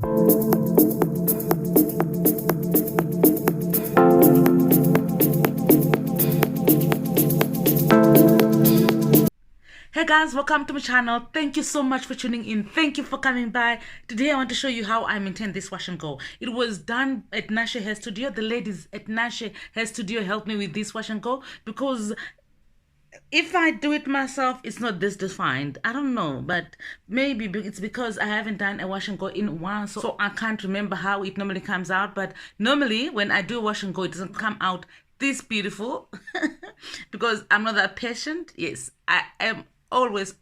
Hey guys, welcome to my channel. Thank you so much for tuning in. Thank you for coming by. Today I want to show you how I maintain this wash and go. It was done at Nashe Hair Studio. The ladies at Nashe Hair Studio helped me with this wash and go because if I do it myself, it's not this defined. I don't know, but maybe it's because I haven't done a wash and go in a while, so I can't remember how it normally comes out. But normally when I do a wash and go, it doesn't come out this beautiful because I'm not that patient. Yes, I am always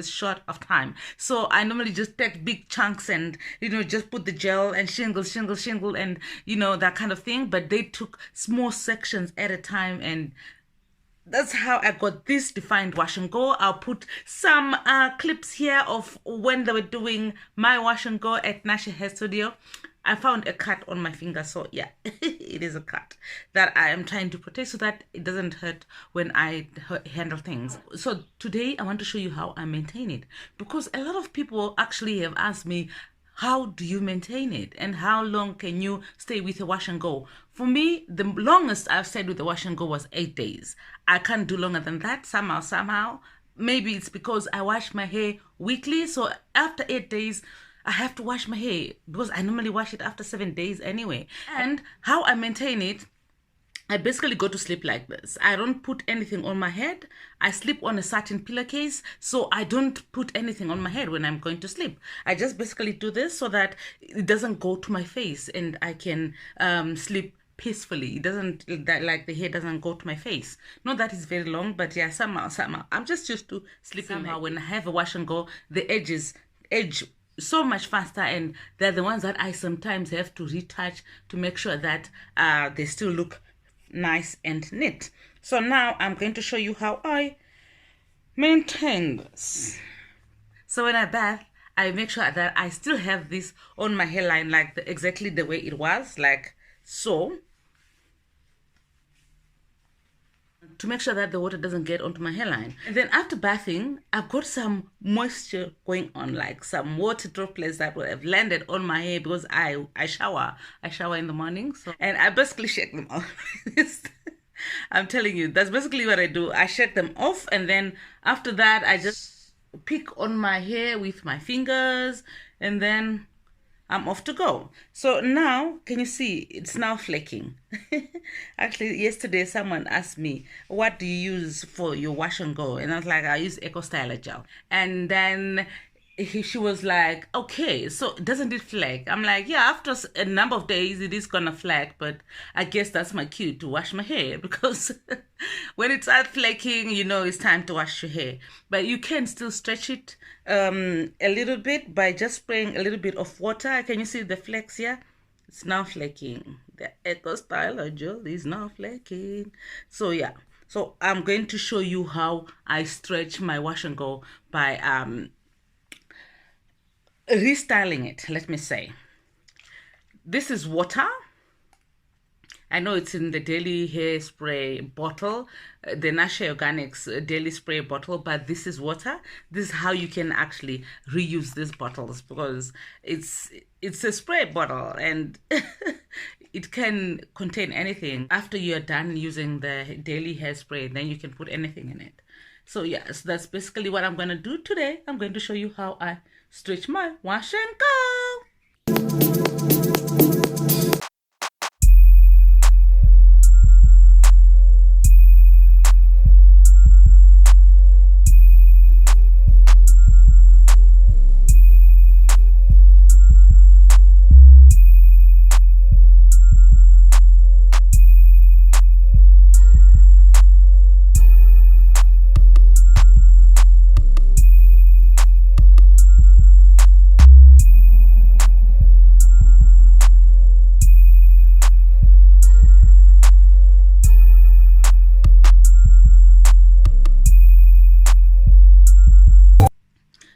short of time, so I normally just take big chunks and just put the gel and shingle and that kind of thing. But they took small sections at a time, and that's how I got this defined wash and go. I'll put some clips here of when they were doing my wash and go at Nashe Hair Studio. I found a cut on my finger, so yeah, it is a cut that I am trying to protect so that it doesn't hurt when I handle things. So today I want to show you how I maintain it, because a lot of people actually have asked me, how do you maintain it and how long can you stay with a wash and go? For me, the longest I've stayed with the wash and go was 8 days. I can't do longer than that somehow. Maybe it's because I wash my hair weekly, so after 8 days I have to wash my hair because I normally wash it after 7 days anyway. And how I maintain it, I basically go to sleep like this. I don't put anything on my head. I sleep on a satin pillowcase, so I don't put anything on my head when I'm going to sleep. I just basically do this so that it doesn't go to my face and I can sleep peacefully. It doesn't, like the hair doesn't go to my face. Not that it's very long, but yeah, somehow. I'm just used to sleeping. Somehow when I have a wash and go, the edge so much faster, and they're the ones that I sometimes have to retouch to make sure that they still look nice and neat. So now I'm going to show you how I maintain this. So when I bath, I make sure that I still have this on my hairline like exactly the way it was, like so, to make sure that the water doesn't get onto my hairline. And then after bathing, I've got some moisture going on, like some water droplets that would have landed on my hair because I shower in the morning. So, and I basically shake them off. I'm telling you, that's basically what I do. I shake them off, and then after that I just pick on my hair with my fingers, and then I'm off to go. So now, can you see, it's now flaking. Actually, yesterday someone asked me, what do you use for your wash and go? And I was like, I use Eco Styler gel. And then she was like, okay, so doesn't it flake? I'm like, yeah, after a number of days it is gonna flake, but I guess that's my cue to wash my hair, because when it starts flaking, it's time to wash your hair. But you can still stretch it a little bit by just spraying a little bit of water. Can you see the flakes here? It's now flaking. The Eco Styler gel is now flaking. So yeah, so I'm going to show you how I stretch my wash and go by restyling it. Let me say, this is water. I know it's in the daily hair spray bottle, the Nashe Organics daily spray bottle, but this is water. This is how you can actually reuse these bottles, because it's a spray bottle and it can contain anything. After you're done using the daily hairspray, then you can put anything in it. So yeah, so that's basically what I'm going to do today. I'm going to show you how I stretch my wash and go.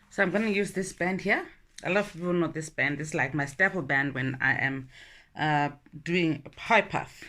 So I'm going to use this band here. A lot of people know this band. It's like my staple band when I am doing a pie puff.